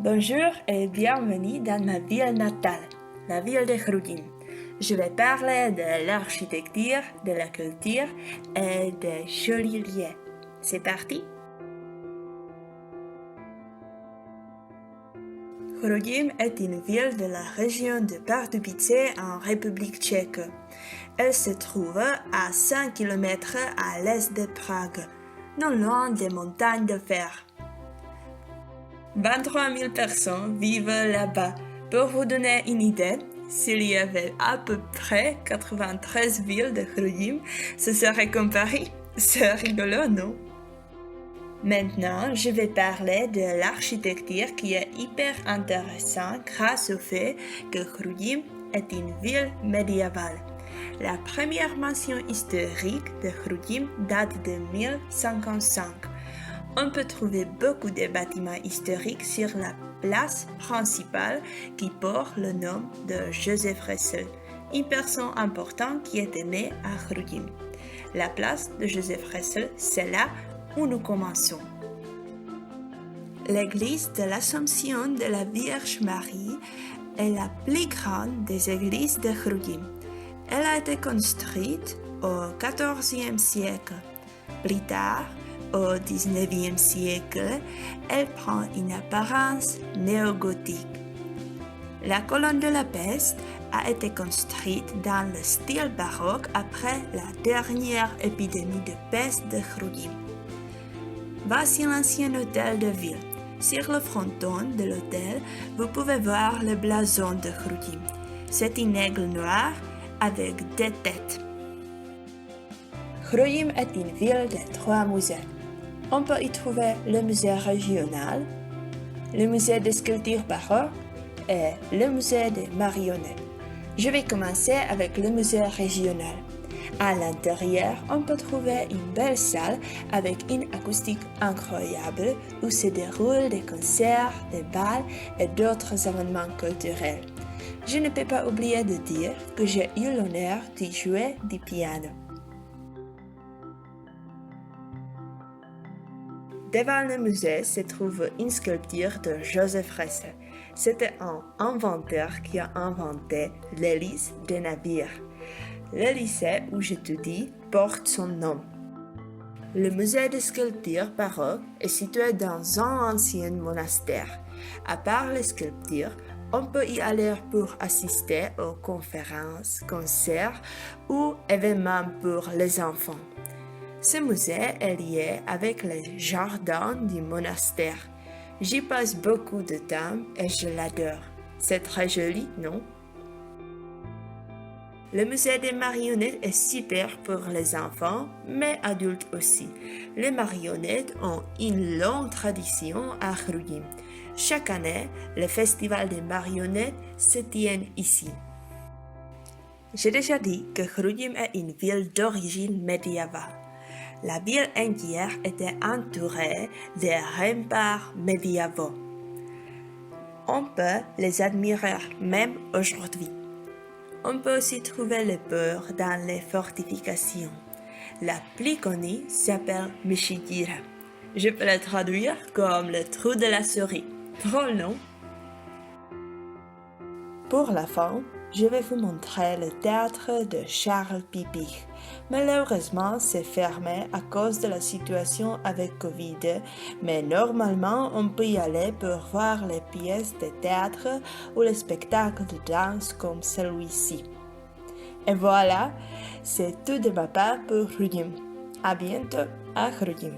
Bonjour et bienvenue dans ma ville natale, la ville de Chrudim. Je vais parler de l'architecture, de la culture et des jolis lieux. C'est parti! Chrudim est une ville de la région de Pardubice en République tchèque. Elle se trouve à 5 km à l'est de Prague, non loin des montagnes de fer. 23 000 personnes vivent là-bas. Pour vous donner une idée, s'il y avait à peu près 93 villes de Chrudim, ce serait comme Paris. C'est rigolo, non? Maintenant, je vais parler de l'architecture qui est hyper intéressante grâce au fait que Chrudim est une ville médiévale. La première mention historique de Chrudim date de 1055. On peut trouver beaucoup de bâtiments historiques sur la place principale qui porte le nom de Joseph Ressel, une personne importante qui était née à Chrudim. La place de Joseph Ressel, c'est là où nous commençons. L'église de l'Assomption de la Vierge Marie est la plus grande des églises de Chrudim. Elle a été construite au XIVe siècle. Plus tard, au XIXe siècle, elle prend une apparence néo-gothique. La colonne de la peste a été construite dans le style baroque après la dernière épidémie de peste de Chrudim. Voici l'ancien hôtel de ville. Sur le fronton de l'hôtel, vous pouvez voir le blason de Chrudim. C'est une aigle noire avec deux têtes. Chrudim est une ville de 3 musées. On peut y trouver le musée régional, le musée de sculpture baroque et le musée des marionnettes. Je vais commencer avec le musée régional. À l'intérieur, on peut trouver une belle salle avec une acoustique incroyable où se déroulent des concerts, des bals et d'autres événements culturels. Je ne peux pas oublier de dire que j'ai eu l'honneur d'y jouer du piano. Devant le musée se trouve une sculpture de Joseph Ressel. C'était un inventeur qui a inventé l'hélice des navires. Le lycée où j'étudie porte son nom. Le musée de sculpture baroque est situé dans un ancien monastère. À part les sculptures, on peut y aller pour assister aux conférences, concerts ou événements pour les enfants. Ce musée est lié avec les jardins du monastère. J'y passe beaucoup de temps et je l'adore. C'est très joli, non? Le musée des marionnettes est super pour les enfants, mais adultes aussi. Les marionnettes ont une longue tradition à Chrudim. Chaque année, le festival des marionnettes se tient ici. J'ai déjà dit que Chrudim est une ville d'origine médiévale. La ville entière était entourée de remparts médiévaux. On peut les admirer même aujourd'hui. On peut aussi trouver le beurre dans les fortifications. La plus connue s'appelle Mishidira. Je peux la traduire comme le trou de la souris. Drôle, non? Pour la fin, je vais vous montrer le théâtre de Charles Pipich. Malheureusement, c'est fermé à cause de la situation avec Covid, mais normalement, on peut y aller pour voir les pièces de théâtre ou les spectacles de danse comme celui-ci. Et voilà, c'est tout de ma part pour Chrudim. À bientôt à Chrudim.